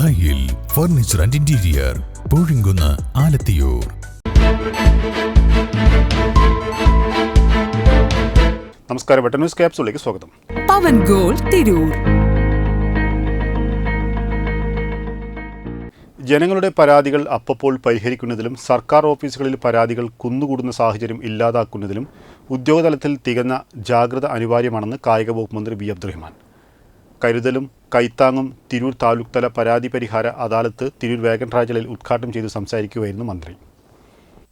ദായിൽ furniture and interior, Poozhikunnu, Alathiyur. നമസ്കാരം. വെട്ട news ക്യാപ്സൂളിലേക്ക് സ്വാഗതം. പവൻ ഗോൾ തിരൂർ. ജനങ്ങളുടെ പരാതികൾ അപ്പപ്പോൾ പരിഹരിക്കുന്നതിലും സർക്കാർ ഓഫീസുകളിൽ പരാതികൾ കുന്നുകൂടുന്ന സാഹചര്യം ഇല്ലാതാക്കുന്നതിലും ഉദ്യോഗതലത്തിൽ തികഞ്ഞ ജാഗ്രത അനിവാര്യമാണെന്ന് കായിക വകുപ്പ് മന്ത്രി വി അബ്ദുറഹ്മാൻ. കരുതലും കൈത്താങ്ങും തിരൂർ താലൂക്ക് തല പരാതി പരിഹാര അദാലത്ത് തിരൂർ വേഗൻ ട്രാജലിൽ ഉദ്ഘാടനം ചെയ്ത് സംസാരിക്കുകയായിരുന്നു മന്ത്രി.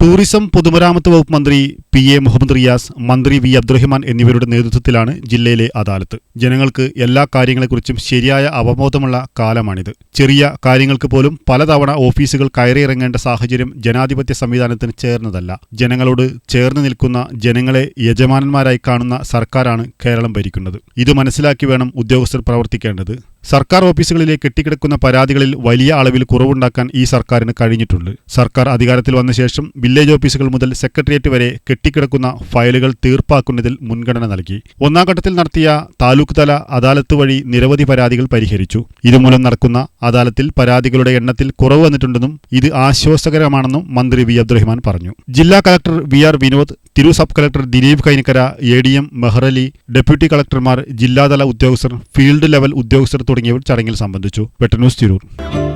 ടൂറിസം പൊതുമരാമത്ത് വകുപ്പ് മന്ത്രി PA മുഹമ്മദ് റിയാസ്, മന്ത്രി വി അബ്ദുറഹ്മാൻ എന്നിവരുടെ നേതൃത്വത്തിലാണ് ജില്ലയിലെ അദാലത്ത്. ജനങ്ങൾക്ക് എല്ലാ കാര്യങ്ങളെക്കുറിച്ചും ശരിയായ അവബോധമുള്ള കാലമാണിത്. ചെറിയ കാര്യങ്ങൾക്ക് പോലും പലതവണ ഓഫീസുകൾ കയറിയിറങ്ങേണ്ട സാഹചര്യം ജനാധിപത്യ സംവിധാനത്തിന് ചേർന്നതല്ല. ജനങ്ങളോട് ചേർന്ന് നിൽക്കുന്ന, ജനങ്ങളെ യജമാനന്മാരായി കാണുന്ന സർക്കാരാണ് കേരളം ഭരിക്കുന്നത്. ഇത് മനസ്സിലാക്കി വേണം ഉദ്യോഗസ്ഥർ പ്രവർത്തിക്കേണ്ടത്. സർക്കാർ ഓഫീസുകളിലെ കെട്ടിക്കിടക്കുന്ന പരാതികളിൽ വലിയ അളവിൽ കുറവുണ്ടാക്കാൻ ഈ സർക്കാരിന് കഴിഞ്ഞിട്ടുണ്ട്. സർക്കാർ അധികാരത്തിൽ വന്ന ശേഷം വില്ലേജ് ഓഫീസുകൾ മുതൽ സെക്രട്ടേറിയറ്റ് വരെ കെട്ടിക്കിടക്കുന്ന ഫയലുകൾ തീർപ്പാക്കുന്നതിൽ മുൻഗണന നൽകി. ഒന്നാം ഘട്ടത്തിൽ നടത്തിയ താലൂക്ക് തല അദാലത്ത് വഴി നിരവധി പരാതികൾ പരിഹരിച്ചു. ഇതുമൂലം നടക്കുന്ന അദാലത്തിൽ പരാതികളുടെ എണ്ണത്തിൽ കുറവ് വന്നിട്ടുണ്ടെന്നും ഇത് ആശ്വാസകരമാണെന്നും മന്ത്രി വി അബ്ദുറഹ്മാൻ പറഞ്ഞു. ജില്ലാ collector VR Vinod, Tirur sub collector Dileep Kainikkara, ADM Mehrali, deputy കളക്ടർമാർ, ജില്ലാതല ഉദ്യോഗസ്ഥർ, ഫീൽഡ് ലെവൽ ഉദ്യോഗസ്ഥർ തുടങ്ങിയവർ ചടങ്ങിൽ സംബന്ധിച്ചു. വെട്ട ന്യൂസ് തിരൂർ.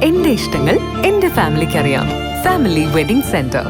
എന്റെ ഇഷ്ടങ്ങൾ എന്റെ ഫാമിലിക്ക് അറിയാം. Family wedding centre.